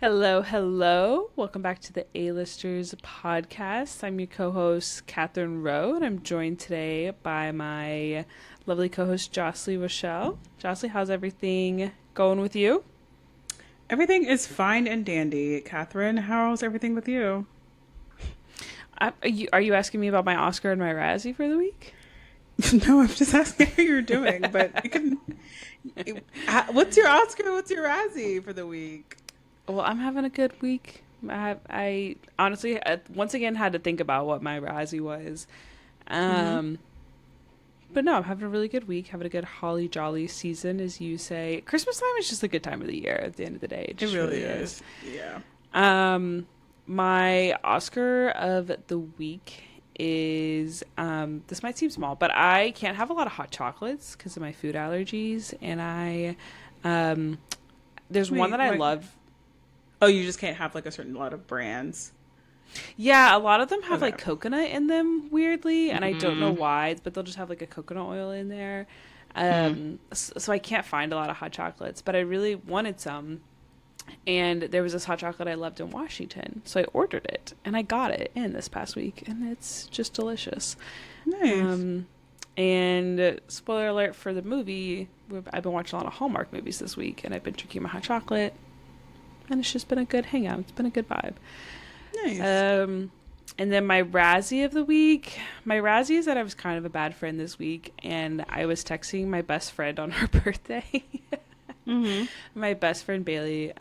Hello, hello. Welcome back to the A-Listers podcast. I'm your co-host, Catherine Rowe, and I'm joined today by my lovely co-host, Jocelyn Rochelle. Jocelyn, how's everything going with you? Everything is fine and dandy. Catherine, how's everything with you? Are you asking me about my Oscar and my Razzie for the week? No, I'm just asking how you're doing, but you can. What's your Oscar? What's your Razzie for the week? Well, I'm having a good week. I honestly, once again, had to think about what my Razzie was. Mm-hmm. Um, but no, I'm having a really good week, having a good holly jolly season, as you say. Christmas time is just a good time of the year at the end of the day. It It just really really is. is. Yeah. My Oscar of the week is this might seem small, but I can't have a lot of hot chocolates because of my food allergies, and um there's one Wait, that I what? love. Oh, you just can't have like a certain lot of brands. Yeah, a lot of them have Okay. like coconut in them weirdly, and I don't know Mm-hmm. why, but they'll just have like a coconut oil in there. Mm. So I can't find a lot of hot chocolates, but I really wanted some. And there was this hot chocolate I loved in Washington, so I ordered it, and I got it in this past week, and it's just delicious. Nice. Um, and spoiler alert for the movie, I've been watching a lot of Hallmark movies this week, and I've been drinking my hot chocolate, and it's just been a good hangout. It's been a good vibe. Nice. Um, and then my Razzie of the week. My Razzie is that I was kind of a bad friend this week, and I was texting my best friend on her birthday. Mm-hmm. My best friend Bailey,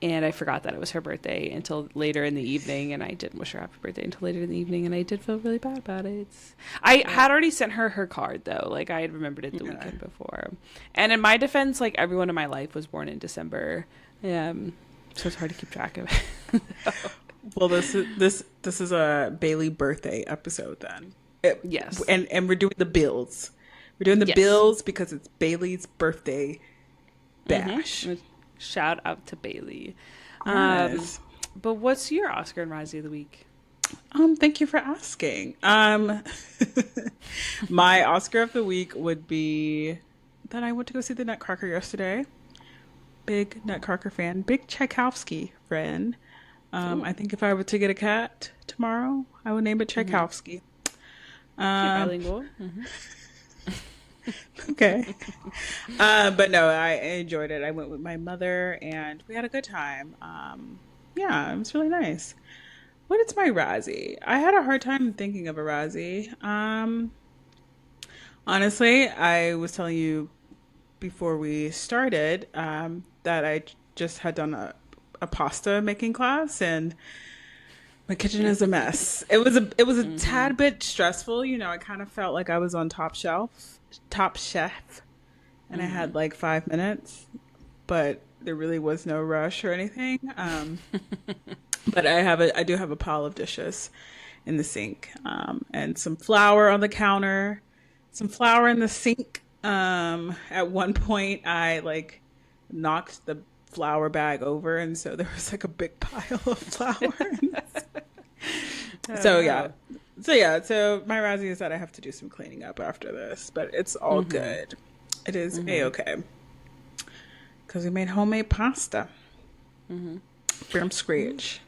and I forgot that it was her birthday until later in the evening, and I didn't wish her happy birthday until later in the evening, and I did feel really bad about it. I Yeah. had already sent her card though, like I had remembered it the Yeah. weekend before. And in my defense, like everyone in my life was born in December, so it's hard to keep track of it. Well, this is a Bailey birthday episode then. It, Yes, and we're doing the bills. We're doing the yes. bills because it's Bailey's birthday bash. Mm-hmm. Shout out to Bailey. Um, Yes. but what's your Oscar and Razzie of the week? Thank you for asking. My Oscar of the week would be that I went to go see the Nutcracker yesterday. Big Nutcracker fan, big Tchaikovsky friend. Ooh, I think if I were to get a cat tomorrow, I would name it mm-hmm. Tchaikovsky. Okay, Um, bilingual. Mm-hmm. okay. But no, I enjoyed it. I went with my mother and we had a good time. Yeah, it was really nice. What is my Razzie? I had a hard time thinking of a Razzie. Honestly, I was telling you before we started that I just had done a pasta making class and my kitchen is a mess. It was a Mm-hmm. tad bit stressful. I kind of felt like I was on top chef, and I Mm-hmm. had like 5 minutes, but there really was no rush or anything. But I do have a pile of dishes in the sink, and some flour on the counter, some flour in the sink. At one point, I like knocked the flour bag over, and so there was like a big pile of flour. Oh So yeah, no. so my Razzie is that I have to do some cleaning up after this, but it's all Mm-hmm. good. It is a Mm-hmm. okay because we made homemade pasta Mm-hmm. from scratch.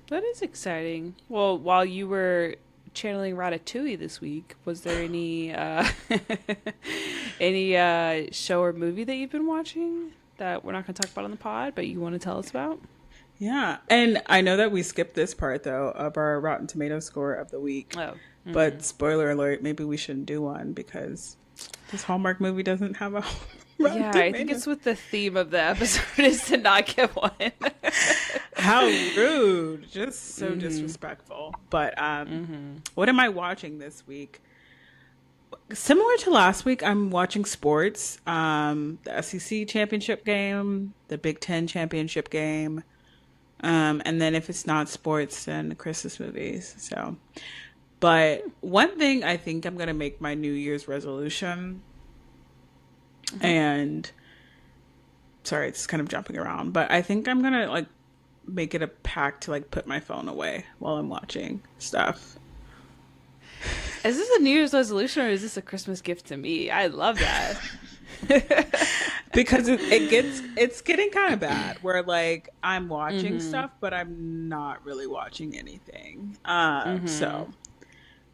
That is exciting. Well, while you were channeling Ratatouille this week, was there any any show or movie that you've been watching that we're not going to talk about on the pod, but you want to tell us about? Yeah, and I know that we skipped this part though of our Rotten Tomato score of the week, Oh. Mm-hmm. but spoiler alert, maybe we shouldn't do one because this Hallmark movie doesn't have a Rotten Yeah, I think Tomato. it's with the theme of the episode is to not get one. How rude! Just so Mm-hmm. disrespectful. But Mm-hmm. what am I watching this week? Similar to last week, I'm watching sports. The SEC championship game, the Big Ten championship game, and then if it's not sports, then Christmas movies. So, but one thing I think I'm gonna make my New Year's resolution, Mm-hmm. and sorry, it's kind of jumping around, but I think I'm gonna like make it a pact to like put my phone away while I'm watching stuff. Is this a New Year's resolution or is this a Christmas gift to me? I love that. because it's getting kind of bad where like I'm watching stuff but I'm not really watching anything. So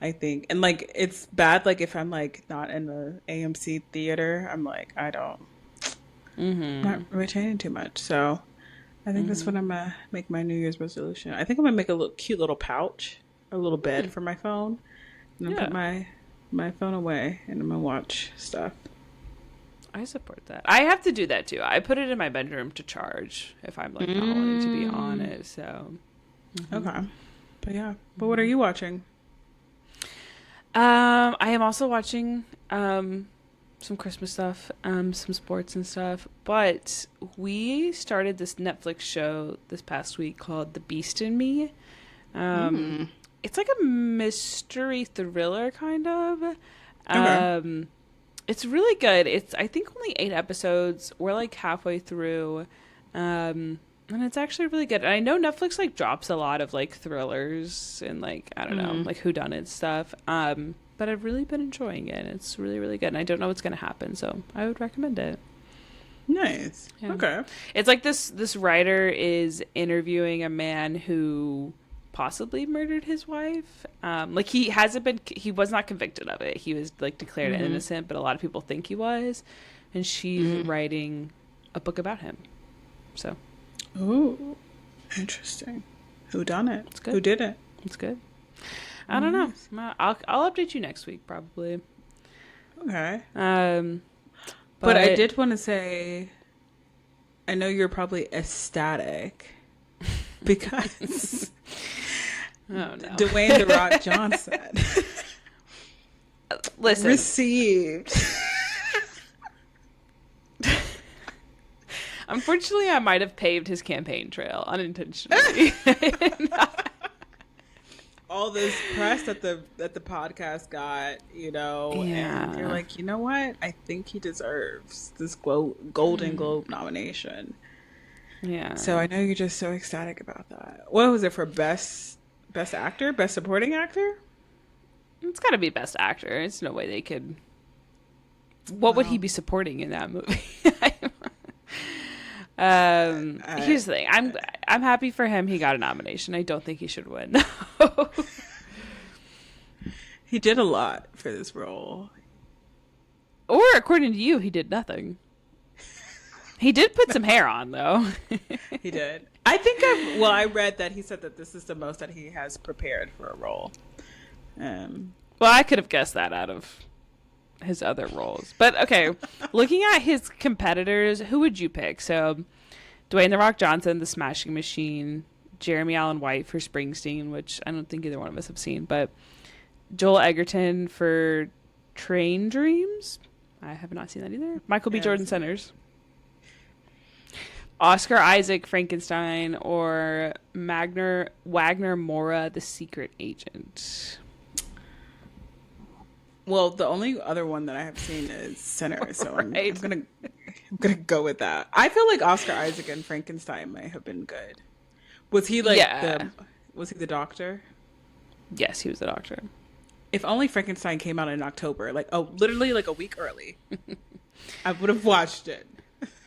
I think, and like it's bad like if I'm like not in the AMC theater, I'm like I'm not retaining too much. So I think that's what I'm gonna make my New Year's resolution. I think I'm gonna make a cute little pouch, a little bed for my phone, and then put my phone away, and I'm gonna watch stuff. I support that. I have to do that too. I put it in my bedroom to charge if I'm like not wanting to be on it. So okay, but yeah. But what are you watching? I am also watching some Christmas stuff, some sports and stuff. But we started this Netflix show this past week called The Beast in Me. It's like a mystery thriller kind of. Okay. It's really good. It's I think only 8 episodes. We're like halfway through. And it's actually really good. And I know Netflix like drops a lot of like thrillers and like I don't know, like whodunit stuff. But I've really been enjoying it. It's really, really good. And I don't know what's gonna happen, so I would recommend it. Nice. Yeah. Okay. It's like this writer is interviewing a man who possibly murdered his wife. Like he was not convicted of it. He was like declared innocent, but a lot of people think he was. And she's writing a book about him. So. Ooh, interesting. Who done it? It's good. Who did it? It's good. I don't know. I'll update you next week probably. Okay. But I did want to say, I know you're probably ecstatic because oh no, Dwayne The Rock Johnson listen received. Unfortunately, I might have paved his campaign trail unintentionally. All this press that the podcast got, and you're like, you know what? I think he deserves this Golden Globe nomination. Yeah. So I know you're just so ecstatic about that. What was it for best actor, best supporting actor? It's got to be best actor. There's no way they could. What would he be supporting in that movie? Here's the thing. I'm happy for him. He got a nomination. I don't think he should win. He did a lot for this role. Or according to you, he did nothing. He did put some hair on, though. He did. I think I read that he said that this is the most that he has prepared for a role. Well, I could have guessed that out of his other roles. But okay, looking at his competitors, who would you pick? So Dwayne The Rock Johnson, The Smashing Machine, Jeremy Allen White for Springsteen, which I don't think either one of us have seen, but Joel Egerton for Train Dreams. I have not seen that either. Michael B. Jordan Centers. Oscar Isaac Frankenstein or Wagner Mora The Secret Agent. Well, the only other one that I have seen is Sinner, so right. I'm gonna go with that. I feel like Oscar Isaac and Frankenstein may have been good. Was he was he the doctor? Yes, he was the doctor. If only Frankenstein came out in October, literally like a week early, I would have watched it.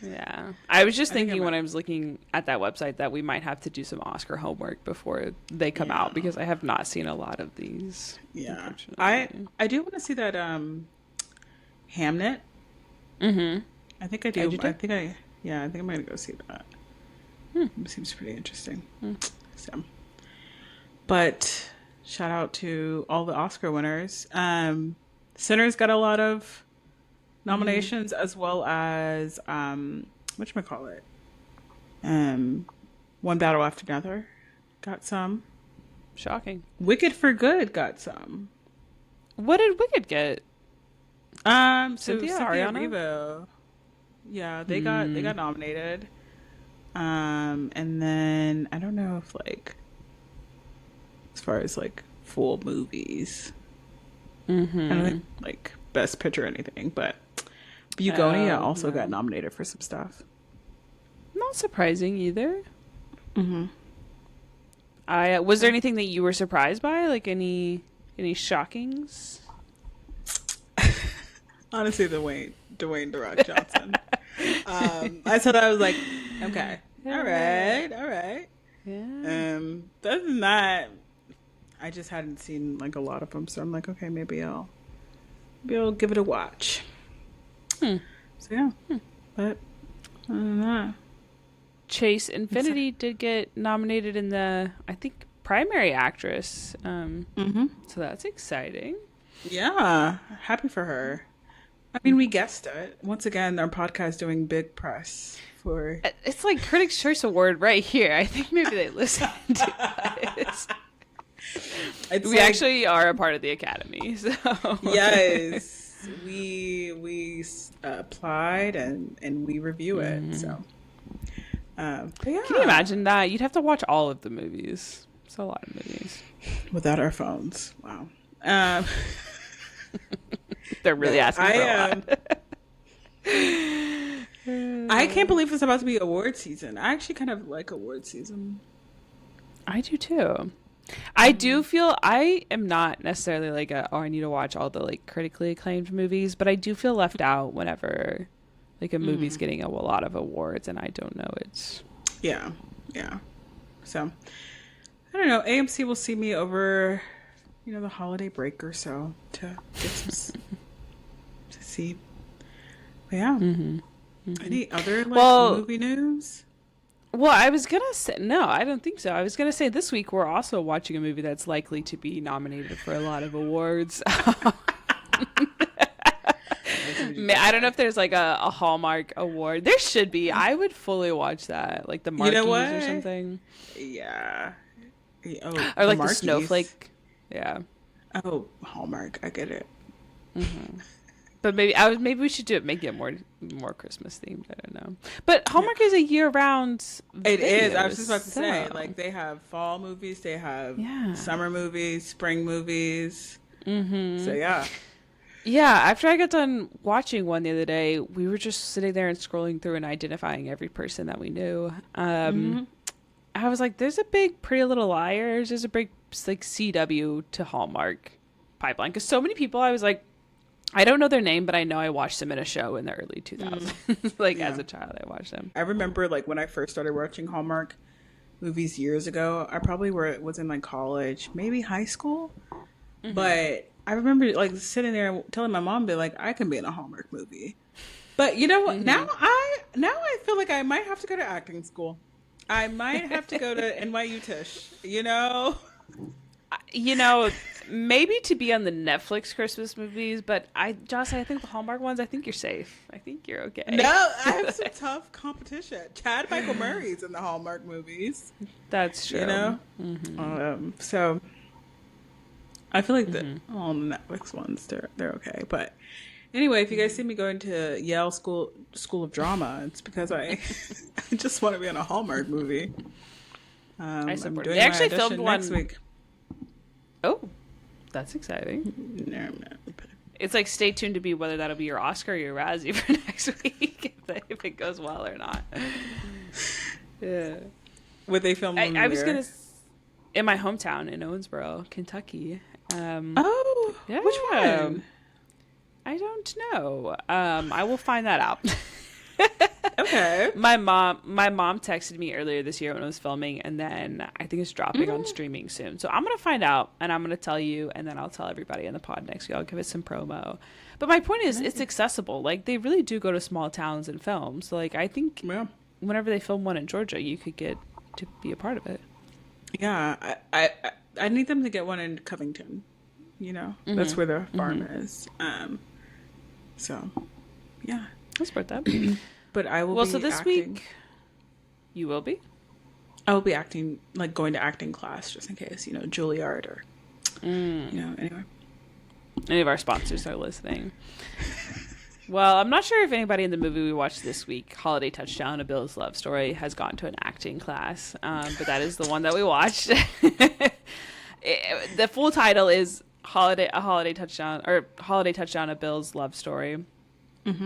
Yeah, I was just thinking when I was looking at that website that we might have to do some Oscar homework before they come out because I have not seen a lot of these. Yeah, I do want to see that Hamnet. Mm-hmm. I think I do. I think I'm gonna go see that. It seems pretty interesting. So, but shout out to all the Oscar winners. Sinners got a lot of nominations as well as whatchamacallit? One Battle After Another got some. Shocking. Wicked for Good got some. What did Wicked get? Cynthia Erivo. Yeah, they got nominated. And then I don't know if as far as full movies. I don't think Best Picture or anything, but Bugonia also got nominated for some stuff. Not surprising either. Was there anything that you were surprised by? Any shockings? Honestly, Dwayne The Rock Johnson. I saw that. I was like, okay, all right, all right. Yeah. Other than that, I just hadn't seen like a lot of them, so I'm like, okay, maybe I'll give it a watch. Hmm. So yeah, but other than that, Chase Infinity did get nominated in the, I think, primary actress. So that's exciting. yeah, happy for her. I mean, we guessed it. Once again, our podcast doing big press for. It's like Critics' Choice Award right here. I think maybe they listen to us. We actually are a part of the Academy, so yes, we applied and we review it. So, but yeah. Can you imagine that? You'd have to watch all of the movies. It's a lot of movies Without our phones. Wow. They're really asking for a lot. I can't believe it's about to be award season. I actually kind of like award season. I do too. I do feel I am not necessarily like I need to watch all the like critically acclaimed movies, but I do feel left out whenever like a movie's getting a lot of awards and I don't know it's. Yeah. So I don't know. AMC will see me over, the holiday break or so to get some to see. But yeah. Any other movie news? Well, I was gonna say no, I don't think so. I was gonna say this week we're also watching a movie that's likely to be nominated for a lot of awards. I don't know if there's like a Hallmark award. There should be. I would fully watch that, like the Marquis or something. Yeah. Or like the Snowflake. Yeah. Oh, Hallmark. I get it. But maybe we should do it. Make it more Christmas themed. I don't know. But Hallmark is a year round. It is. I was just about to say, like they have fall movies, they have summer movies, spring movies. So yeah. Yeah. After I got done watching one the other day, we were just sitting there and scrolling through and identifying every person that we knew. I was like, "There's a big Pretty Little Liars. There's a big like CW to Hallmark pipeline." Because so many people, I was like. I don't know their name, but I know I watched them in a show in the early 2000s. As a child, I watched them. I remember, like, when I first started watching Hallmark movies years ago, I probably was in, like, college, maybe high school. But I remember, like, sitting there telling my mom, I can be in a Hallmark movie. But you know what? Now I feel like I might have to go to acting school. I might have to go to NYU Tisch, Maybe to be on the Netflix Christmas movies, but Joss, I think the Hallmark ones, I think you're safe. I think you're okay. No, I have some tough competition. Chad Michael Murray's in the Hallmark movies. That's true. So I feel like all the Netflix ones, they're okay. But anyway, if you guys see me going to Yale School of Drama, it's because I just want to be in a Hallmark movie. I support. I'm doing they actually my filmed one next week. Oh, that's exciting. No, I'm not. It's like stay tuned to be whether that'll be your Oscar or your Razzie for next week if it goes well or not. Yeah. Would they film? I was gonna in my hometown in Owensboro, Kentucky. Yeah. Which one? I don't know. I will find that out. Okay. My mom texted me earlier this year when I was filming, and then I think it's dropping on streaming soon. So I'm gonna find out, and I'm gonna tell you, and then I'll tell everybody in the pod next week. I'll give it some promo. But my point is, it's accessible. Like they really do go to small towns and film. So like I think whenever they film one in Georgia, you could get to be a part of it. Yeah, I need them to get one in Covington. That's where the farm is. So yeah, I'll support that. But I will. Well, be so this acting. week, you will be. I will be acting, like going to acting class, just in case, Juilliard or, anyway. Any of our sponsors are listening. Well, I'm not sure if anybody in the movie we watched this week, Holiday Touchdown: A Bill's Love Story, has gone to an acting class, but that is the one that we watched. The full title is Holiday Touchdown: A Bill's Love Story.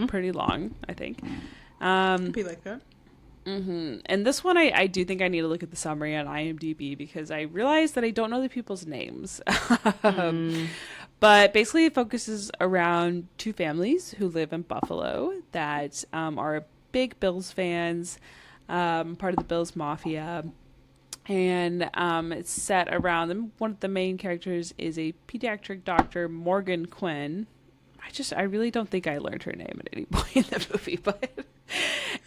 Pretty long, I think. Be like that. And this one, I do think I need to look at the summary on IMDb because I realized that I don't know the people's names. But basically, it focuses around two families who live in Buffalo that are big Bills fans, part of the Bills Mafia. And it's set around them. One of the main characters is a pediatric doctor, Morgan Quinn. I really don't think I learned her name at any point in the movie, but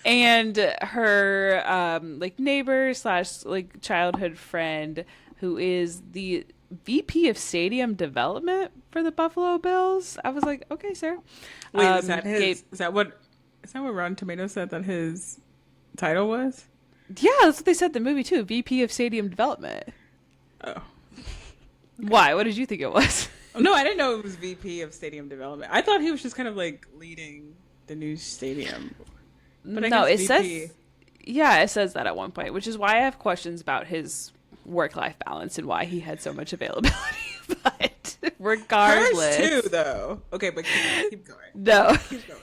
and her like neighbor slash like childhood friend who is the VP of Stadium Development for the Buffalo Bills. I was like, okay, sir. Wait, is that his? Is that what Rotten Tomatoes said that his title was? Yeah, that's what they said in the movie too. VP of Stadium Development. Oh, okay. Why? What did you think it was? No, I didn't know it was VP of Stadium Development. I thought he was just kind of like leading the new stadium. But no, it says, yeah, it says that at one point, which is why I have questions about his work-life balance and why he had so much availability. But regardless, hers too, though. Okay, but keep going. No. Keep going.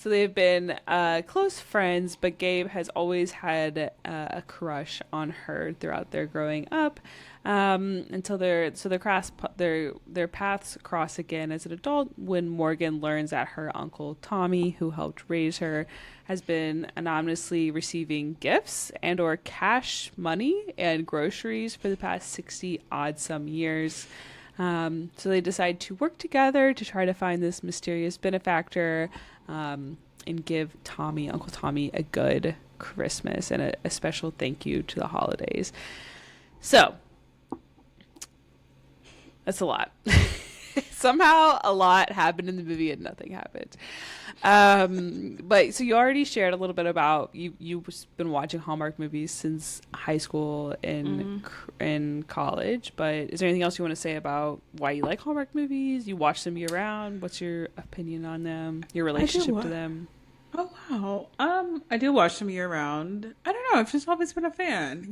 So they've been close friends, but Gabe has always had a crush on her throughout their growing up. Until their paths cross again as an adult when Morgan learns that her uncle Tommy, who helped raise her, has been anonymously receiving gifts and or cash money and groceries for the past 60 odd some years. So they decide to work together to try to find this mysterious benefactor and give Uncle Tommy, a good Christmas and a special thank you to the holidays. So that's a lot. Somehow a lot happened in the movie and nothing happened. But so you already shared a little bit about you've been watching Hallmark movies since high school and in college. But is there anything else you want to say about why you like Hallmark movies? You watch them year round. What's your opinion on them? Your relationship to them? Oh wow. I do watch them year round. I don't know. I've just always been a fan.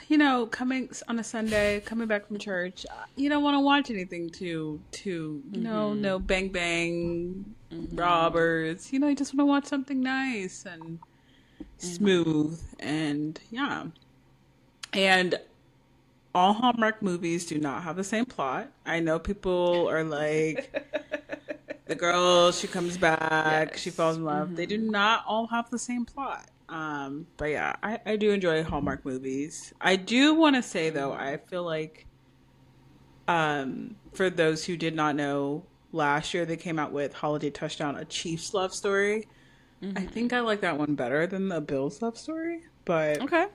You know, coming on a Sunday, coming back from church, you don't want to watch anything too, no bang bang, robbers. You just want to watch something nice and smooth and yeah. And all Hallmark movies do not have the same plot. I know people are like, the girl, she comes back, yes, she falls in love. They do not all have the same plot. But yeah, I do enjoy Hallmark movies. I do want to say though, I feel like, for those who did not know, last year they came out with Holiday Touchdown, a Chiefs love story. I think I like that one better than the Bills love story, but okay.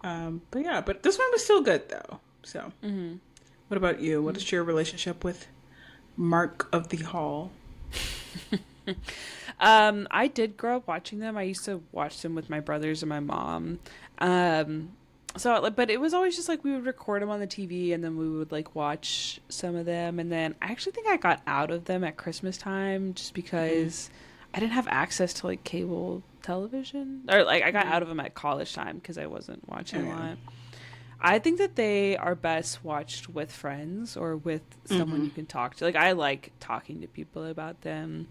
But yeah, but this one was still good though. So, what about you? What is your relationship with Mark of the Hall? I did grow up watching them. I used to watch them with my brothers and my mom. But it was always just like we would record them on the TV and then we would like watch some of them. And then I actually think I got out of them at Christmas time just because I didn't have access to like cable television, or like I got out of them at college time because I wasn't watching a lot. I think that they are best watched with friends or with someone you can talk to. Like I like talking to people about them.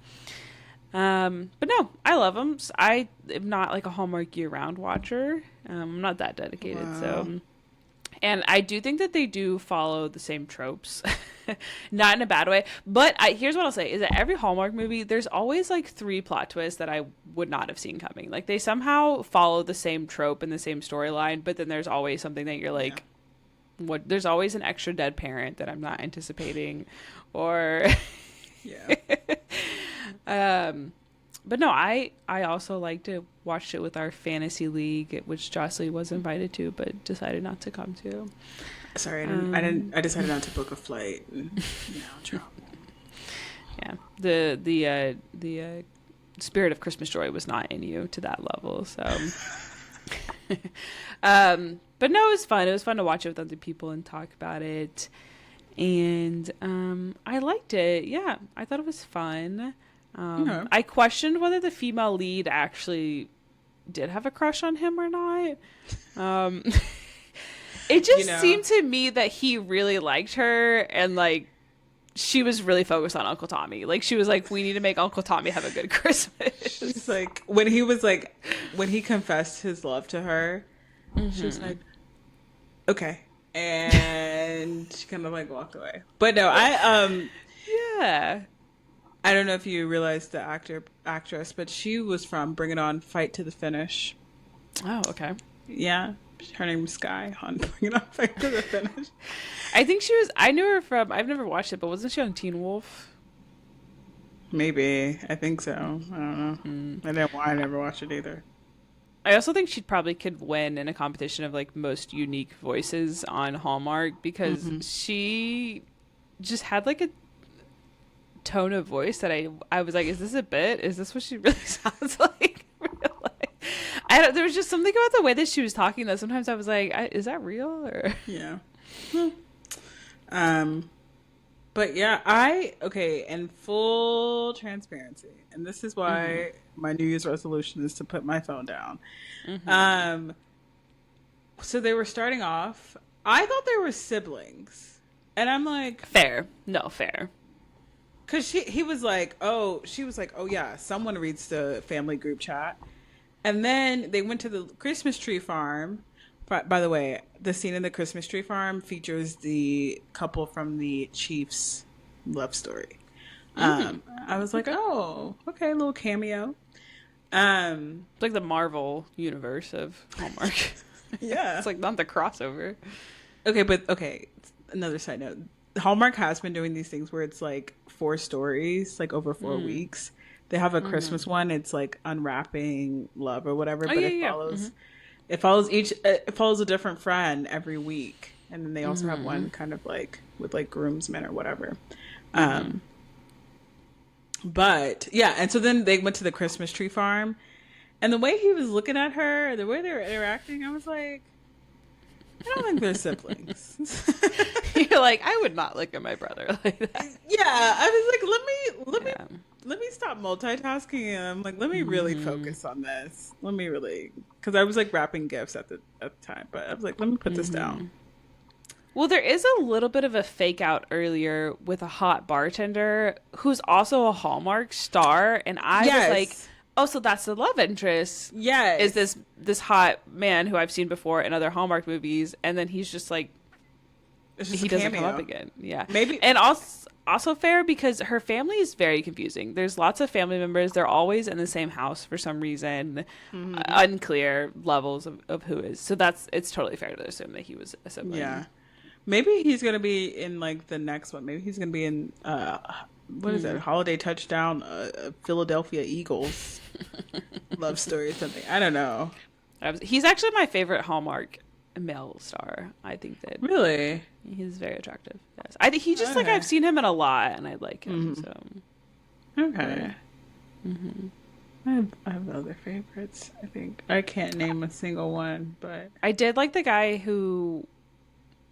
But no, I love them. I am not like a Hallmark year-round watcher. I'm not that dedicated. Wow. So, and I do think that they do follow the same tropes, not in a bad way. But here's what I'll say is that every Hallmark movie, there's always like 3 plot twists that I would not have seen coming. Like they somehow follow the same trope and the same storyline, but then there's always something that you're like, what? There's always an extra dead parent that I'm not anticipating, or yeah. But no, I also like to watch it with our fantasy league, which Jocelyn was invited to, but decided not to come to. Sorry, I decided not to book a flight. And, drop. Yeah, the spirit of Christmas joy was not in you to that level. So, but no, it was fun. It was fun to watch it with other people and talk about it, and I liked it. Yeah, I thought it was fun. I questioned whether the female lead actually did have a crush on him or not. It just seemed to me that he really liked her and like she was really focused on Uncle Tommy. Like she was like, we need to make Uncle Tommy have a good Christmas. She's like, when he confessed his love to her, she was like, Okay. And she kind of like walked away. But no, Yeah. I don't know if you realized the actress, but she was from Bring It On, Fight to the Finish. Oh, okay. Yeah. Her name was Sky on Bring It On, Fight to the Finish. I think she was. I knew her from. I've never watched it, but wasn't she on Teen Wolf? Maybe. I think so. I don't know. I never watched it either. I also think she probably could win in a competition of like most unique voices on Hallmark because she just had like a tone of voice that I was like, is this a bit? Is this what she really sounds like? There was just something about the way that she was talking that sometimes I was like, is that real? Or Yeah. But yeah, okay, in full transparency, and this is why my New Year's resolution is to put my phone down. So they were starting off, I thought they were siblings. And I'm like, fair. No, fair. Because he was like, she was like, oh yeah, someone reads the family group chat. And then they went to the Christmas tree farm. By the way, the scene in the Christmas tree farm features the couple from the Chiefs love story. I was like, oh, okay, a little cameo. It's like the Marvel universe of Hallmark. Yeah. It's like not the crossover. Okay, another side note. Hallmark has been doing these things where it's like 4 stories, like over 4 weeks. They have a Christmas one. It's like unwrapping love or whatever, but it follows a different friend every week, and then they also have one kind of like with like groomsmen or whatever. But yeah, and so then they went to the Christmas tree farm, and the way he was looking at her, the way they were interacting, I was like, I don't think they're siblings. You're like, I would not look at my brother like that. Yeah, I was like, let me stop multitasking, and I'm like, let me really focus on this. Let me really, because I was like wrapping gifts at the time, but I was like, let me put this down. Well, there is a little bit of a fake out earlier with a hot bartender who's also a Hallmark star, and I was like, oh, so that's the love interest. Yes. Is this hot man who I've seen before in other Hallmark movies, and then he's just like, he doesn't come up again. Yeah. Maybe. And also fair because her family is very confusing. There's lots of family members. They're always in the same house for some reason. Unclear levels of who is. So it's totally fair to assume that he was a sibling. Yeah. Maybe he's going to be in like the next one. Maybe he's going to be in, what is that? Holiday Touchdown, Philadelphia Eagles love story or something. I don't know. He's actually my favorite Hallmark male star. I think that really he's very attractive. Yes, I think he just like I've seen him in a lot, and I like him. So okay. I have other favorites. I think I can't name a single one, but I did like the guy who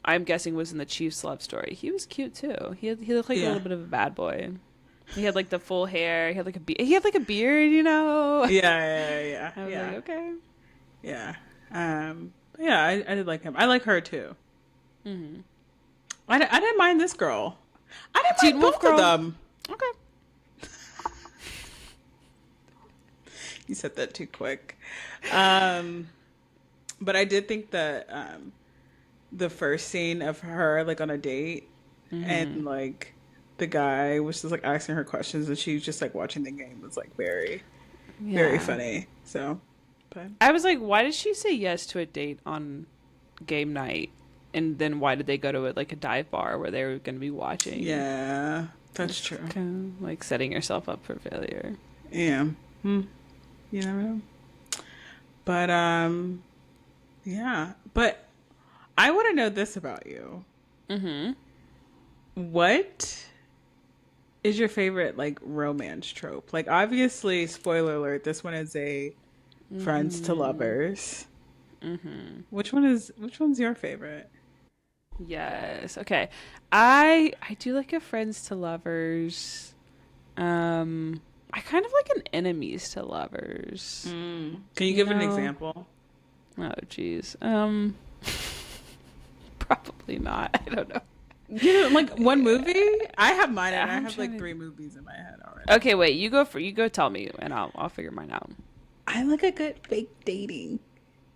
I'm guessing was in the Chiefs love story. He was cute too. He looked like a little bit of a bad boy. He had like the full hair. He had like a beard, you know. Yeah. I was like, okay. Yeah. Yeah, I did like him. I like her too. I didn't mind this girl. I didn't mind both of them. Okay. You said that too quick. But I did think that the first scene of her like on a date and like the guy was just like asking her questions and she was just like watching the game was like very funny. So but I was like, why did she say yes to a date on game night? And then why did they go to a dive bar where they were going to be watching? Yeah, that's true. Kind of like setting yourself up for failure. Yeah. You never know. But, yeah. But I want to know this about you. What is your favorite, like, romance trope? Like, obviously, spoiler alert, this one is a friends to lovers. Which one's your favorite? Yes. Okay. I do like a friends to lovers. I kind of like an enemies to lovers. Can you give an example? Oh, geez. Probably not. I don't know. You know, like one movie? I have mine, and I have like 3 movies in my head already. Okay, wait. You go tell me, and I'll figure mine out. I like a good fake dating.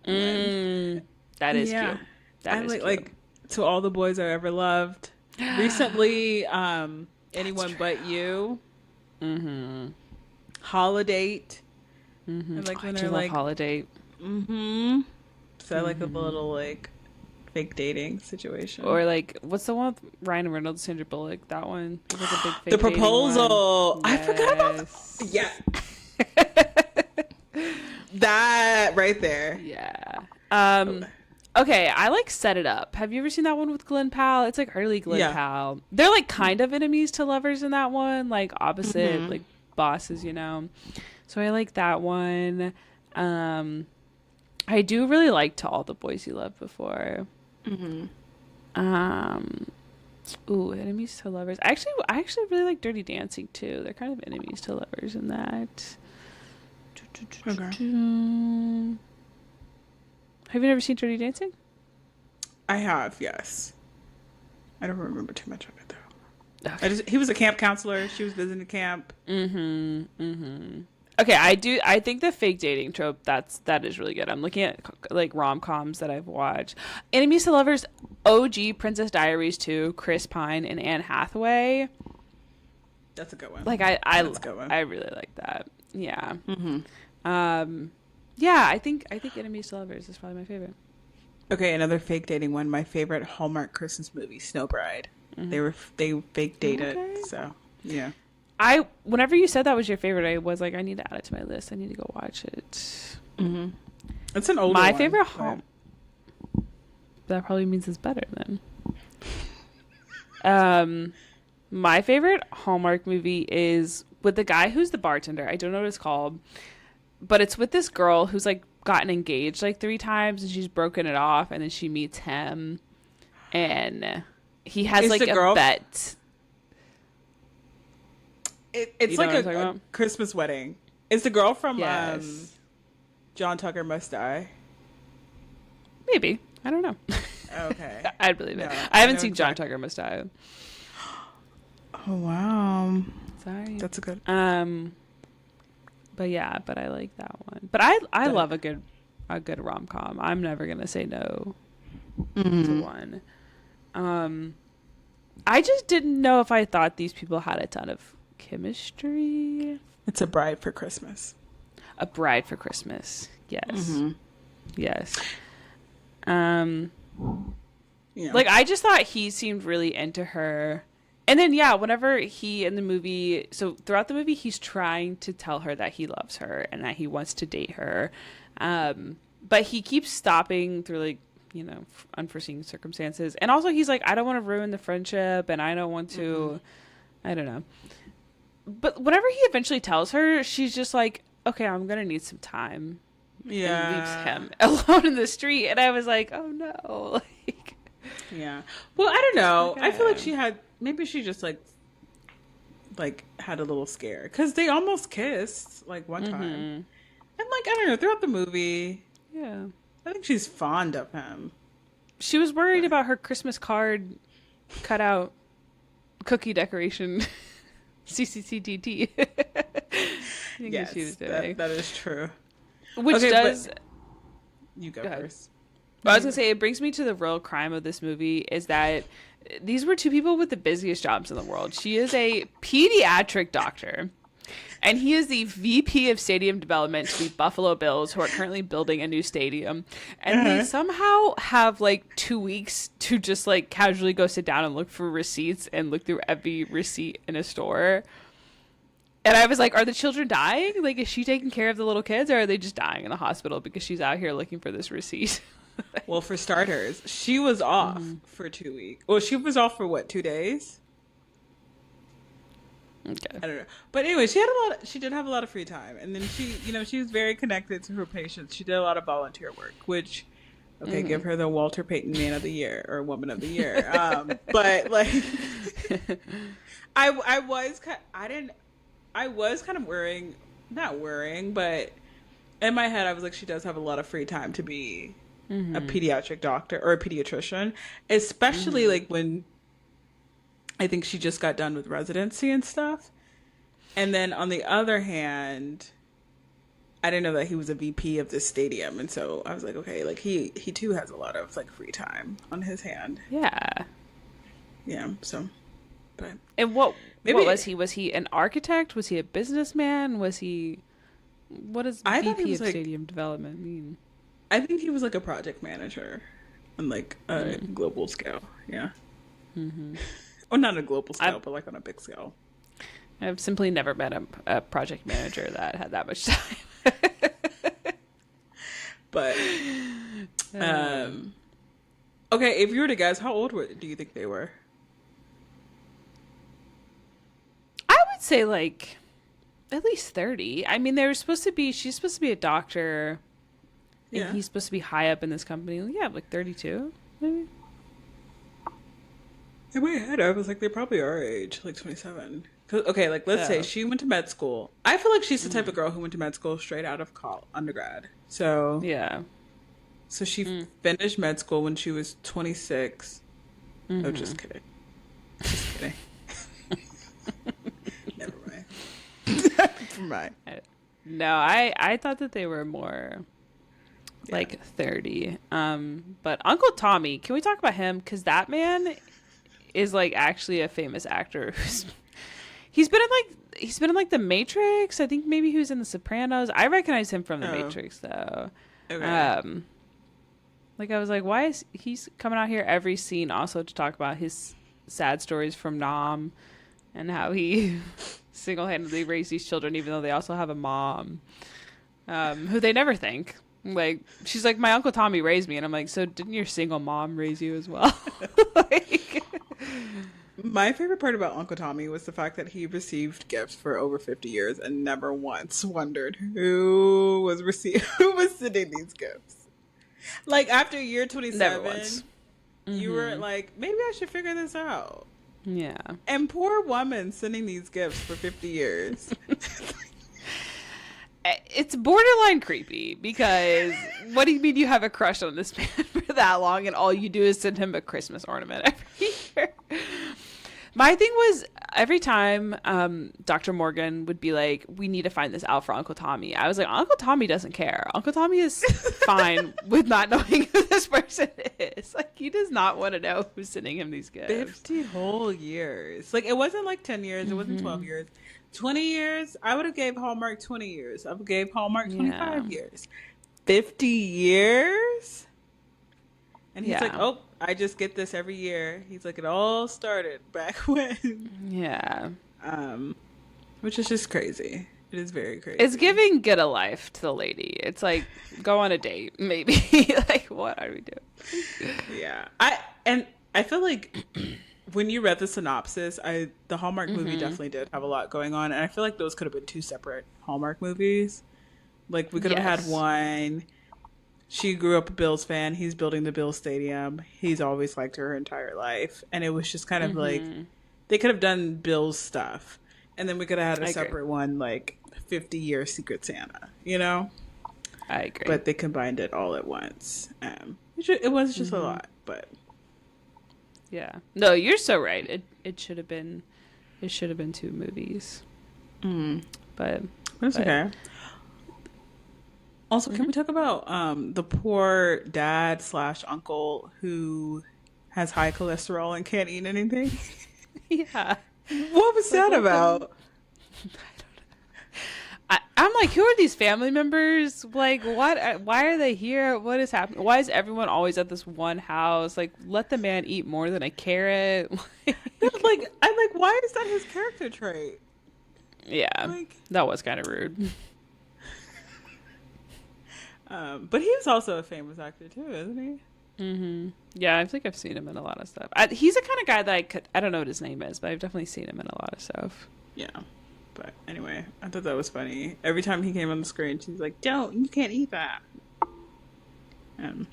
That is cute. That I is cute. like To All the Boys I Ever Loved. Recently, Anyone But You. Mm-hmm. Holiday. Mm-hmm. I like Oh, I when do they're love like, Holiday. mm-hmm. So I like a Mm-hmm. little like fake dating situation. Or like, what's the one with Ryan Reynolds, Sandra Bullock? That one. It was like a big The fake dating one. Proposal. I forgot about Yes. yeah, that right there. Yeah. Okay, I like Set It Up. Have you ever seen that one with Glenn Powell? It's like early Glenn Yeah. Powell. They're like kind of enemies to lovers in that one, like opposite Mm-hmm. like bosses, you know. So I like that one. Um I do really like To All the Boys You Loved Before. Mm-hmm. Um Ooh, enemies to lovers. I actually really like Dirty Dancing too. They're kind of enemies to lovers in that. Okay. Have you never seen Dirty Dancing? I have, yes. I don't remember too much of it though. Okay. He was a camp counselor. She was visiting camp. Mm-hmm. Mm-hmm. Okay, I think the fake dating trope that is really good. I'm looking at like rom-coms that I've watched. Enemies to lovers, OG, Princess Diaries 2, Chris Pine and Anne Hathaway. That's a good one. Like I That's a good one. I really like that. Yeah. Mm-hmm. Yeah, I think Enemies to Lovers is probably my favorite. Okay, another fake dating one. My favorite Hallmark Christmas movie, Snow Bride. They fake dated. Okay. So yeah. Whenever you said that was your favorite, I was like, I need to add it to my list. I need to go watch it. Mm-hmm. It's an older My one. favorite but- That probably means it's better then. My favorite Hallmark movie is with the guy who's the bartender. I don't know what it's called, but it's with this girl who's like gotten engaged like 3 times and she's broken it off, and then she meets him, and he has Is like the a girl- bet. It's You know like what I'm talking a about? Christmas wedding. Is the girl from Yes, John Tucker Must Die? maybe. I don't know. Okay. I'd believe it. No, I haven't know seen John exactly. Tucker Must Die. Oh wow. Sorry. That's a good. But yeah, but I like that one. But I love a good rom-com. I'm never gonna say no to one. I just didn't know if I thought these people had a ton of chemistry. It's A Bride for Christmas. A Bride for Christmas. Yes. Mm-hmm. Yes. Yeah. Like I just thought he seemed really into her. And then yeah, whenever he in the movie, so throughout the movie he's trying to tell her that he loves her and that he wants to date her. But he keeps stopping through like, you know, unforeseen circumstances. And also he's like, I don't want to ruin the friendship and I don't want to I don't know. But whenever he eventually tells her, she's just like, okay, I'm going to need some time. Yeah. And leaves him alone in the street. And I was like, oh no. Like, Yeah. Well, I don't know. Okay. I feel like maybe she just like had a little scare because they almost kissed like one time, and like I don't know, throughout the movie, yeah. I think she's fond of him. She was worried about her Christmas card cutout cookie decoration. CCCTT. I think Yes, that she was doing. that is true. Which Okay, does... You go ahead. first. But I was going to say, it brings me to the real crime of this movie is that these were 2 people with the busiest jobs in the world. She is a pediatric doctor, and he is the VP of stadium development to the Buffalo Bills, who are currently building a new stadium. And they somehow have like 2 weeks to just like casually go sit down and look for receipts and look through every receipt in a store. And I was like, are the children dying? Like, is she taking care of the little kids, or are they just dying in the hospital because she's out here looking for this receipt? Well, for starters, she was off for 2 weeks. Well, she was off for what, 2 days? Okay. I don't know. But anyway, she did have a lot of free time. And then she was very connected to her patients. She did a lot of volunteer work, which, okay, give her the Walter Payton Man of the Year or Woman of the Year. But like, I was kind of not worrying, but in my head, I was like, she does have a lot of free time to be a pediatric doctor or a pediatrician, especially like when I think she just got done with residency and stuff. And then on the other hand, I didn't know that he was a VP of this stadium, and so I was like, okay, like he too has a lot of like free time on his hand. Yeah. Yeah, so but And what maybe was he? Was he an architect? Was he a businessman? Was he what does I thought he VP was of like stadium development mean? I think he was like a project manager on like a Mm. global scale. Yeah. Hmm. Or not a global scale, I've but like on a big scale. I've simply never met a project manager that had that much time. But Um, um okay, if you were to guess, how old do you think they were? I would say like at least 30. I mean, she's supposed to be a doctor, and Yeah. he's supposed to be high up in this company. Yeah, like 32, maybe. In my head, I was like, they probably are our age, like 27. 'Cause- okay, like let's say Oh. she went to med school. I feel like she's the type of girl who went to med school straight out of undergrad. So, Yeah. so she Mm. finished med school when she was 26. Oh, Hmm. just kidding. Just kidding. Never mind. Never mind. No, I thought that they were more Yeah. like 30. But Uncle Tommy, can we talk about him? Because that man is like actually a famous actor who's he's been in like The Matrix. I think maybe he was in The Sopranos. I recognize him from The Oh, Matrix though. okay. Like I was like, why is he's coming out here every scene also to talk about his sad stories from Nam and how he single-handedly raised these children even though they also have a mom who they never think. Like she's like, my Uncle Tommy raised me, and I'm like, so didn't your single mom raise you as well? Like, My favorite part about Uncle Tommy was the fact that he received gifts for over 50 years and never once wondered who was sending these gifts. Like after year never 27, once. you were like, maybe I should figure this out. Yeah. And poor woman sending these gifts for 50 years. It's borderline creepy because what do you mean you have a crush on this man for that long and all you do is send him a Christmas ornament every year? My thing was every time Dr. Morgan would be like, we need to find this out for Uncle Tommy. I was like, Uncle Tommy doesn't care. Uncle Tommy is fine with not knowing who this person is. Like, he does not want to know who's sending him these gifts. 50 whole years. Like it wasn't like 10 years, it wasn't 12 years. 20 years, I would have gave Hallmark 20 years. I would have gave Hallmark 25 years. 50 years? And he's like, oh, I just get this every year. He's like, it all started back when. Yeah. Which is just crazy. It is very crazy. It's giving get a life to the lady. It's like, go on a date, maybe. Like, what are we doing? Yeah. I feel like when you read the synopsis, the Hallmark movie definitely did have a lot going on. And I feel like those could have been two separate Hallmark movies. Like we could have had one. She grew up a Bills fan. He's building the Bills stadium. He's always liked her entire life. And it was just kind of like, they could have done Bills stuff. And then we could have had a separate one, like 50-year Secret Santa, you know? I agree. But they combined it all at once. It was just a lot, but. Yeah. No, you're so right. It should have been two movies. But That's okay. Also, can we talk about the poor dad / uncle who has high cholesterol and can't eat anything? yeah. What was that about? I'm like, who are these family members? Like, what? Why are they here? What is happening? Why is everyone always at this one house? Like, let the man eat more than a carrot. I'm like, why is that his character trait? Yeah, Like, that was kind of rude. but he's also a famous actor too, isn't he? Mm-hmm. Yeah, I think I've seen him in a lot of stuff. He's the kind of guy that I don't know what his name is, but I've definitely seen him in a lot of stuff. Yeah. But anyway, I thought that was funny. Every time he came on the screen, she's like, you can't eat that. And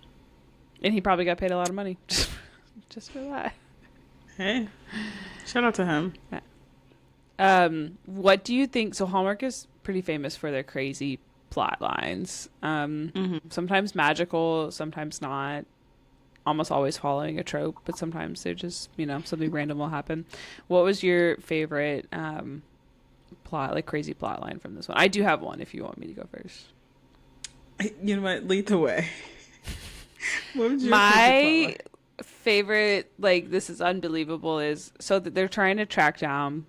he probably got paid a lot of money just for that. Hey, shout out to him. What do you think? So Hallmark is pretty famous for their crazy plot lines. Sometimes magical, sometimes not. Almost always following a trope, but sometimes they're just, something random will happen. What was your favorite crazy plot line from this one? I do have one if you want me to go first. You know what? Lead the way. What was your favorite My part? favorite, like, this is unbelievable, is so that they're trying to track down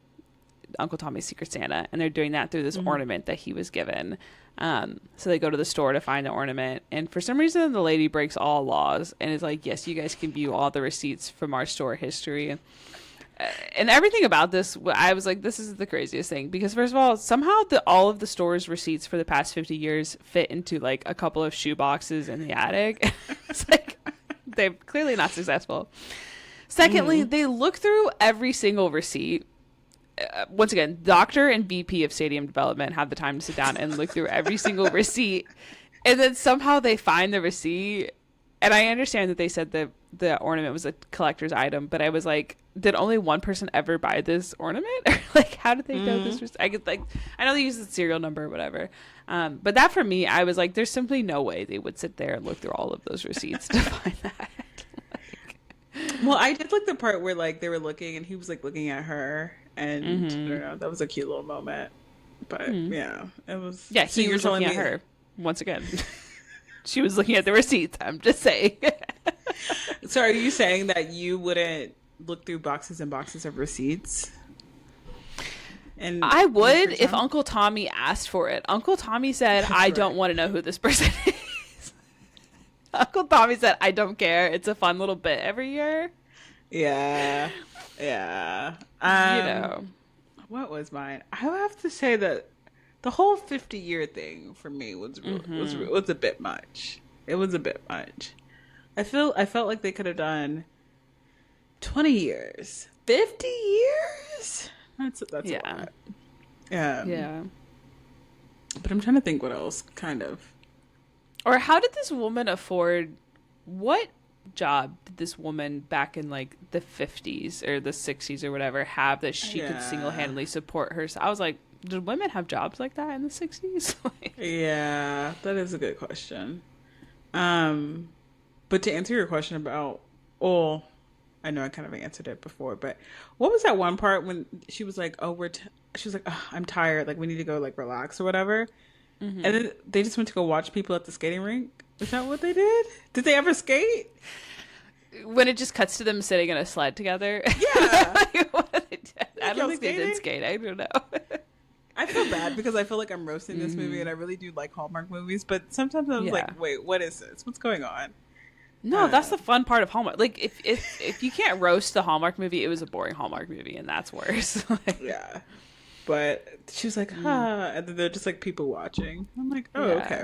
Uncle Tommy's Secret Santa, and they're doing that through this Mm-hmm. ornament that he was given. So they go to the store to find the ornament, and for some reason, the lady breaks all laws and is like, "Yes, you guys can view all the receipts from our store history." And everything about this, I was like, this is the craziest thing, because first of all, somehow all of the store's receipts for the past 50 years fit into like a couple of shoe boxes in the attic. It's like they're clearly not successful. Secondly, they look through every single receipt. Once again, doctor and VP of stadium development have the time to sit down and look through every single receipt, and then somehow they find the receipt. And I understand that they said that the ornament was a collector's item, but I was like, did only one person ever buy this ornament? Or like, how did they know this was? I could like, I know they use the serial number or whatever, but that for me, I was like, there's simply no way they would sit there and look through all of those receipts to find that. Well, I did like the part where like they were looking and he was like looking at her, and I don't know, that was a cute little moment. But yeah, it was. Yeah, So he you're was telling looking me, at her once again. She was looking at the receipts. I'm just saying. so are you saying that you wouldn't look through boxes and boxes of receipts? And I in your would free if time? Uncle Tommy asked for it. Uncle Tommy said, That's I don't right. want to know who this person is. Uncle Tommy said, I don't care. It's a fun little bit every year. Yeah, yeah. You know. What was mine? I would have to say that the whole 50-year thing for me was a bit much. It was a bit much. I felt like they could have done 20 years, 50 years. That's a Yeah. lot. Yeah. Yeah. But I'm trying to think what else kind of. Or how did this woman afford, what job did this woman back in like the 50s or the 60s or whatever have that she could Yeah. single-handedly support herself? I was like, did women have jobs like that in the 60s? Like, Yeah, that is a good question. But to answer your question about, oh, I know I kind of answered it before, but what was that one part when she was like, oh, she was like, oh, I'm tired, like we need to go like relax or whatever, and then they just went to go watch people at the skating rink. Is that what they did? Did they ever skate? when it just cuts to them sitting in a sled together. Yeah. Like, what did they do? I Y'all don't think they skating? did skate. I don't know. I feel bad because I feel like I'm roasting this movie and I really do like Hallmark movies, but sometimes I was Yeah. like, wait, what is this? What's going on? No, that's the fun part of Hallmark. Like, if you can't roast the Hallmark movie, it was a boring Hallmark movie, and that's worse. Like, Yeah. But she was like, huh. And then they're just like people watching. I'm like, oh, Yeah. okay.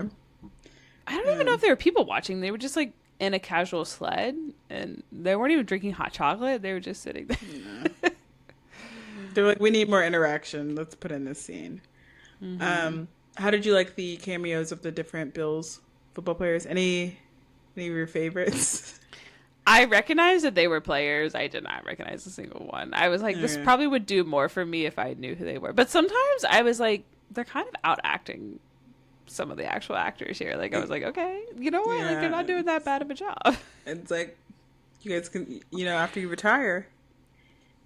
I don't even know if there were people watching. They were just like in a casual sled, and they weren't even drinking hot chocolate. They were just sitting there. They're like, we need more interaction. Let's put in this scene. How did you like the cameos of the different Bills football players? Any of your favorites? I recognized that they were players. I did not recognize a single one. I was like, this Okay. probably would do more for me if I knew who they were. But sometimes I was like, they're kind of out acting some of the actual actors here. Like, I was like, okay, you know what? Like, they're not doing that bad of a job. It's like, you guys can, after you retire,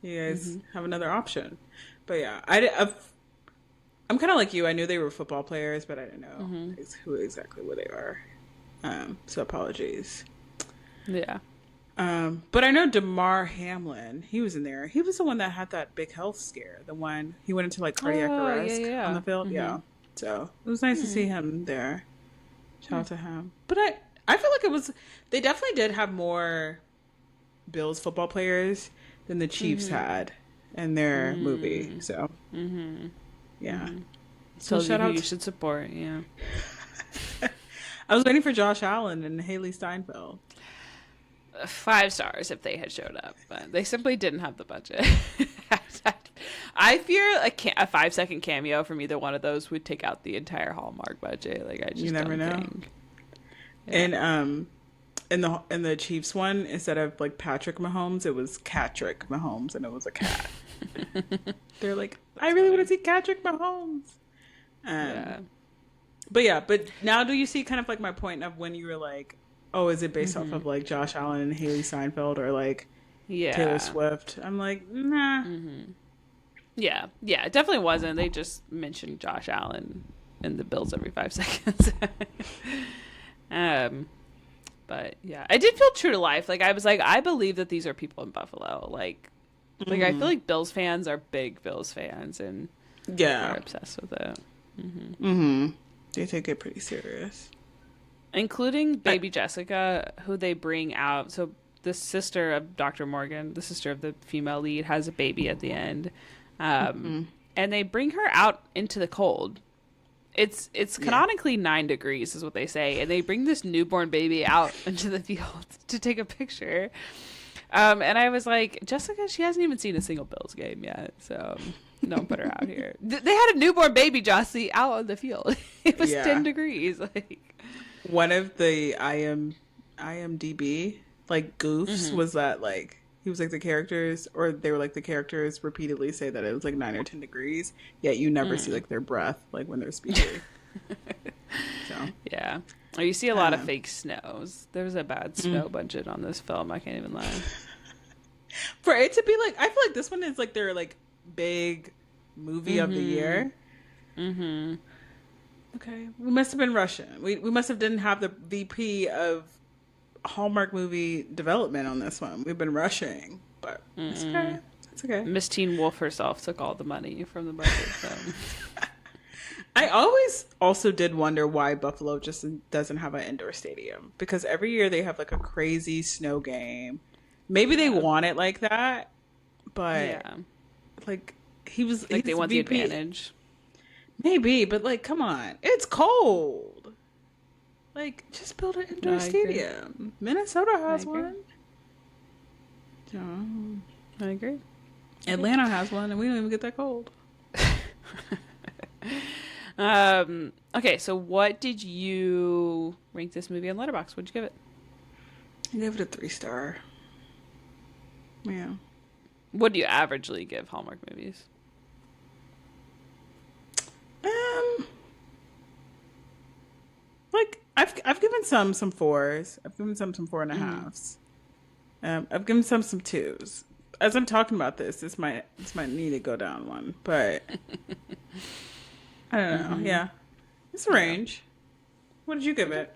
you guys have another option. But yeah, I'm kind of like you. I knew they were football players, but I didn't know who exactly what they are. So apologies. Yeah. But I know Damar Hamlin. He was in there. He was the one that had that big health scare. The one he went into like cardiac arrest on the field. Yeah. So it was nice to see him there. Shout out to him. But I feel like they definitely did have more Bills football players than the Chiefs had in their movie. So yeah. So shout out you to- should support. Yeah. I was waiting for Josh Allen and Haley Steinfeld. 5 stars if they had showed up, but they simply didn't have the budget. I fear a 5-second cameo from either one of those would take out the entire Hallmark budget. Like, I just You never don't know. think. And in the Chiefs one, instead of like Patrick Mahomes, it was Catrick Mahomes, and it was a cat. They're like, I really want to see Catrick Mahomes. Yeah. But now do you see kind of like my point of when you were like, oh, is it based off of like Josh Allen and Haley Steinfeld or like Yeah. Taylor Swift? I'm like, nah. Yeah. Yeah. It definitely wasn't. They just mentioned Josh Allen in the Bills every 5 seconds. Um, but yeah, I did feel true to life. Like I was like, I believe that these are people in Buffalo. Like I feel like Bills fans are big Bills fans and are Yeah. obsessed with it. They take it pretty serious. Including I, baby Jessica, who they bring out. So the sister of Dr. Morgan, the sister of the female lead, has a baby at the end, and they bring her out into the cold. It's yeah. canonically 9 degrees, is what they say, and they bring this newborn baby out into the field to take a picture. And I was like, Jessica, she hasn't even seen a single Bills game yet, so don't put her out here. They had a newborn baby, Jossie, out on the field. It was Yeah. 10 degrees. Like, One of the IMDb like goofs was that like he was like the characters, or they were like the characters repeatedly say that it was like 9 or 10 degrees, yet you never see like their breath like when they're speaking. So yeah. Or you see a I lot don't of know. fake snows. There was a bad snow budget on this film. I can't even lie. For it to be like, I feel like this one is like their like big movie of the year. Okay, we must have been Russian. We must have didn't have the VP of Hallmark movie development on this one. We've been rushing, but it's okay. It's okay. Miss Teen Wolf herself took all the money from the budget. So. I always also did wonder why Buffalo just doesn't have an indoor stadium, because every year they have like a crazy snow game. Maybe they want it like that, but Yeah. like Like they he's want VP. the advantage. Maybe, but like, come on, it's cold. Like, just build an indoor No, I agree. stadium. Minnesota has agree. one. So, I agree. Atlanta has one, and we don't even get that cold. Okay, so what did you rank this movie on Letterboxd? What'd you give it? I gave it a 3-star. Yeah. What do you averagely give Hallmark movies? Like I've given some 4s. I've given some 4.5s. I've given some 2s. As I'm talking about this might need to go down one, but I don't know. Yeah, it's a range. What did you give it?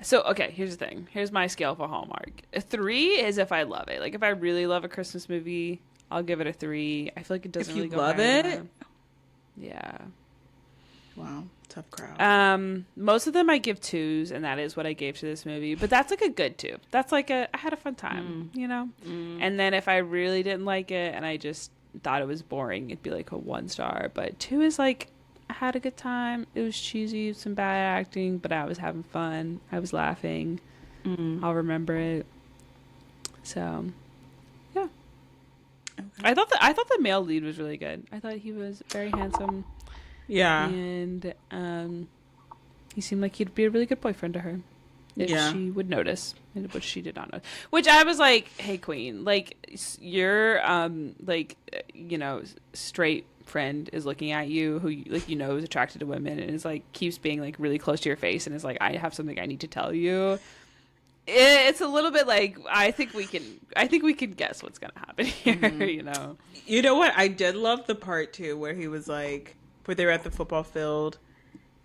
So, okay, here's the thing. Here's my scale for Hallmark. A 3 is if I love it. Like, if I really love a Christmas movie, I'll give it a 3. I feel like it doesn't If you really go love higher than it? that. Yeah. Wow, tough crowd. Most of them I give 2s, and that is what I gave to this movie. But that's like a good 2. That's like I had a fun time, you know? And then if I really didn't like it and I just thought it was boring, it'd be like a 1-star. But 2 is like, I had a good time. It was cheesy, some bad acting, but I was having fun. I was laughing. I'll remember it. So, yeah. Okay. I thought the male lead was really good. I thought he was very handsome. Yeah. And he seemed like he'd be a really good boyfriend to her if she would notice, which she did not notice. Which I was like, "Hey, Queen, like your straight friend is looking at you, who is attracted to women, and is like keeps being like really close to your face, and is like, I have something I need to tell you." It's a little bit like I think we can guess what's gonna happen here. You know. You know what? I did love the part too where he was like, where they were at the football field,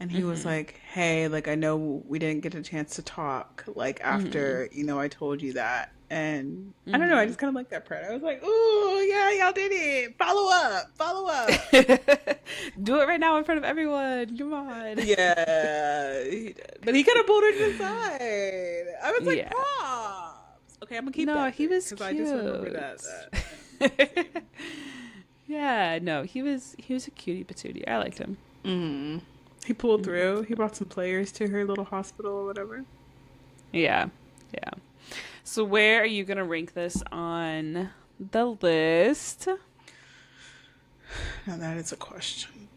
and he was like, "Hey, like I know we didn't get a chance to talk like after I told you that." And I don't know, I just kind of like that part. I was like, "Ooh, yeah, y'all did it. Follow up." Do it right now in front of everyone. Come on. Yeah, he did. But he kind of pulled her to the side. I was like, Yeah. props. Okay, I'm gonna keep that. No, he was because I just remember that. Yeah, no, he was a cutie patootie. I liked him. He pulled through. He brought some players to her little hospital or whatever. Yeah. So where are you gonna rank this on the list? Now that is a question.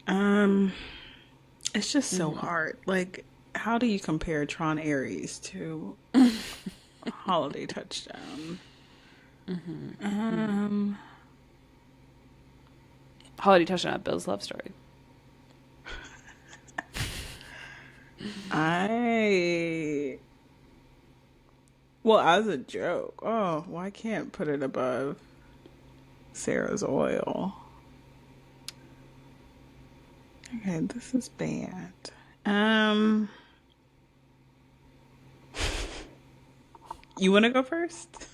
It's just so hard. Like, how do you compare Tron Ares to Holiday Touchdown? Holiday Touchdown, Bill's love story. Well, as a joke. Oh, well, I can't put it above Sarah's Oil. Okay, this is bad. You want to go first?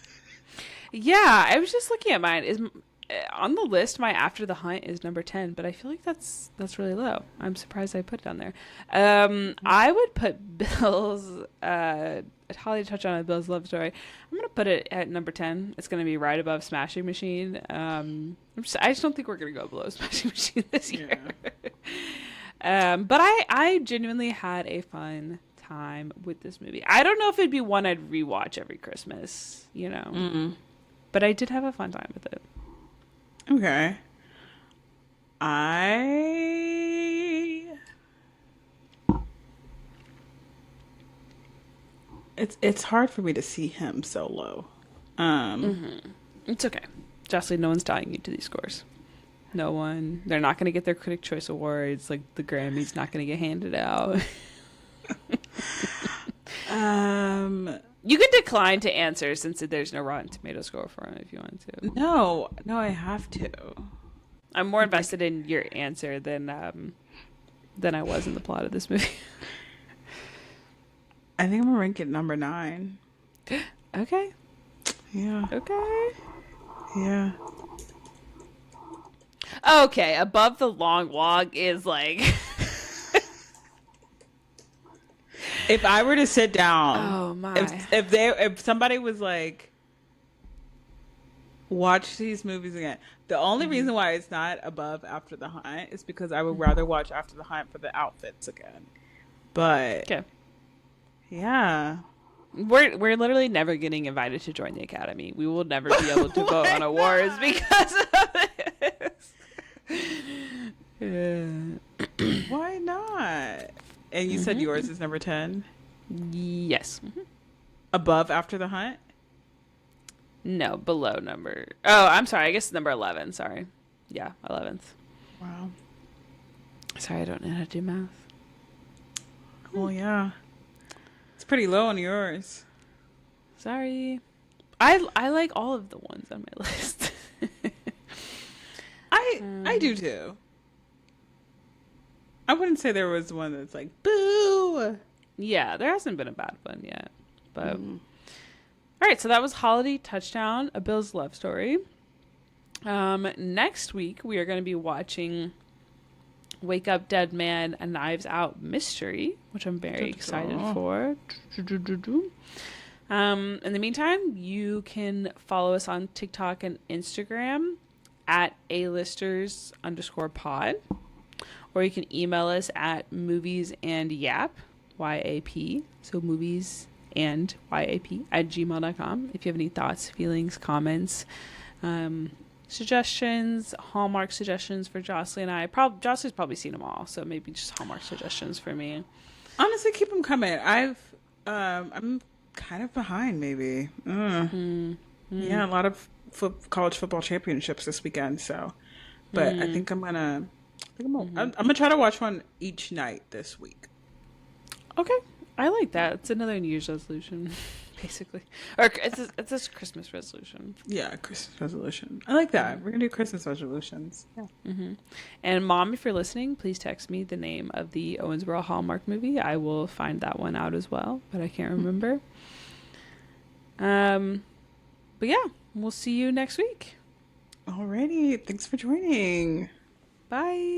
Yeah, I was just looking at mine. Is on the list, my After the Hunt is number 10, but I feel like that's really low. I'm surprised I put it on there. I would put Bill's Holly touched on it, Bill's Love Story. I'm gonna put it at number 10. It's gonna be right above Smashing Machine. I just don't think we're gonna go below Smashing Machine this year. But I genuinely had a fun time with this movie. I don't know if it'd be one I'd rewatch every Christmas, but I did have a fun time with it. Okay. I it's hard for me to see him so low. It's okay. Jocelyn, no one's tying you to these scores. No one. They're not going to get their Critic Choice Awards. Like, the Grammys not going to get handed out. You can decline to answer since there's no Rotten Tomato score for it if you want to. No, I have to. I'm more invested in your answer than I was in the plot of this movie. I think I'm gonna rank it number 9. Okay. Yeah. Okay. Yeah. Okay, Above the Long Walk is like... If I were to sit down, oh my! If somebody was like, watch these movies again, the only reason why it's not above After the Hunt is because I would rather watch After the Hunt for the outfits again. But okay, yeah, we're literally never getting invited to join the Academy. We will never be able to vote on awards because of this. Why not? And you said yours is number 10? Yes. Above After the Hunt? No, below number... Oh, I'm sorry. I guess number 11. Sorry. Yeah, 11th. Wow. Sorry, I don't know how to do math. Well, yeah. It's pretty low on yours. Sorry. I like all of the ones on my list. I do too. I wouldn't say there was one that's like, boo! Yeah, there hasn't been a bad one yet. But all right, so that was Holiday Touchdown, A Bill's Love Story. Next week, we are going to be watching Wake Up Dead Man, A Knives Out Mystery, which I'm very excited for. In the meantime, you can follow us on TikTok and Instagram at alisters_pod. Or you can email us at moviesandYap, Y-A-P, so movies and Y-A-P, at gmail.com. If you have any thoughts, feelings, comments, suggestions, Hallmark suggestions for Jocelyn and I. Jocelyn's probably seen them all, so maybe just Hallmark suggestions for me. Honestly, keep them coming. I'm kind of behind, maybe. Yeah, a lot of college football championships this weekend, so. But I think I'm gonna try to watch one each night this week. Okay, I like that. It's another New Year's resolution, basically, or it's a Christmas resolution. Yeah, Christmas resolution. I like that. We're gonna do Christmas resolutions. Yeah. And Mom, if you're listening, please text me the name of the Owensboro Hallmark movie. I will find that one out as well, but I can't remember. But yeah, we'll see you next week. Alrighty, thanks for joining. Bye.